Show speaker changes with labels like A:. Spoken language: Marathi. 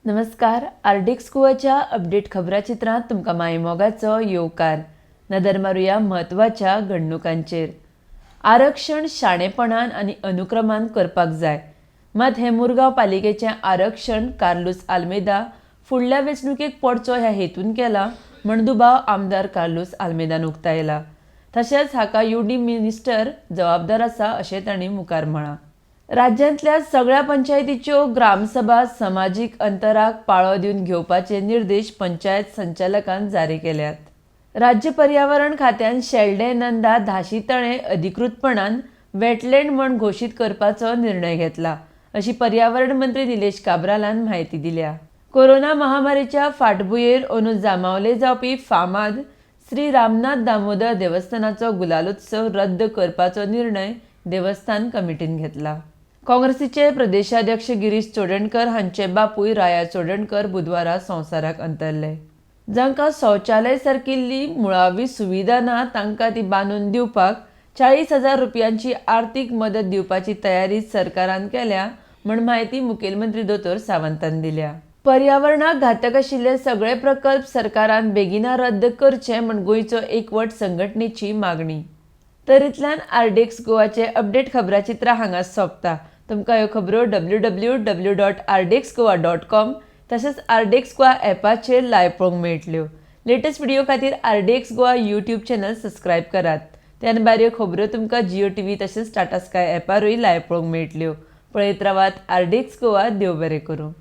A: नमस्कार. आर्डिक्स गोवाच्या अपडेट खबराचित्रांत तुमकां माय मोगाचो येवकार. नदर मारूया म्हत्वाच्या घडणुकांचेर. आरक्षण शाणेपणान आनी अनुक्रमान करपाक जाय. मात हे मुरगांव पालिकेचें आरक्षण कार्लोस आल्मेदा फुडल्या वेंचणुकेक पडचो ह्या हेतून केला म्हण दुबाव आमदार कार्लोस आल्मेदान उक्तायला. तशेंच हाका यूडी मिनिस्टर जबाबदार आसा अशें तांणी मुखार म्हळां. राज्यांतल्या सगळ्या पंचायतीच्यो ग्रामसभा समाजीक अंतराक पाळो दिवन घेवपाचे निर्देश पंचायत संचालकान जारी केल्यात. राज्य पर्यावरण खात्यान शेल्डे नंदा धाशी तळें अधिकृतपणान वेटलँड म्हूण घोशीत करपाचो निर्णय घेतला, अशी पर्यावरण मंत्री निलेश काब्रालान म्हायती दिल्या. कोरोना महामारीच्या फाटभुंयेर अंदू जामावले जावपी फामाद श्री रामनाथ दामोदर देवस्थानाचो गुलालोत्सव रद्द करपाचो निर्णय देवस्थान कमिटीन घेतला. काँग्रेसीचे प्रदेशाध्यक्ष गिरीश चोडणकर हांचे बापूय राया चोडणकर बुधवारा संवसाराक अंतरले. जांकां शौचालय सारकिल्ली मुळावी सुविधा ना तांकां ती बांदून दिवपाक 40,000 रुपयांची आर्थीक मदत दिवपाची तयारी सरकारान केल्या म्हण म्हायती मुखेलमंत्री दोतोर सावंतान दिल्या. पर्यावरणाक घातक आशिल्ले सगळे प्रकल्प सरकारान बेगिना रद्द करचे म्हण गोंयचो एकवट संघटनेची मागणी. तरींतल्यान आर्डिक्स गोवाचे अपडेट खबराचित्रां हांगाच सोंपता. तुमकां ह्यो खबरो www.ardixgoa.com तशेंच आर्डिक्स गोवा ॲपाचेर लायव्ह पळोवंक मेळटल्यो. लेटस्ट व्हिडिओ खातीर आर्डिक्स गोवा यूट्यूब चॅनल सबस्क्रायब करात. त्यान भायर ह्यो खबरो तुमकां जियो टीव्ही तशेंच टाटा स्काय ॲपारूय लायव्ह पळोवंक मेळटल्यो. पळयत रावात आर्डिक्स गोवा. देव बरें करूं.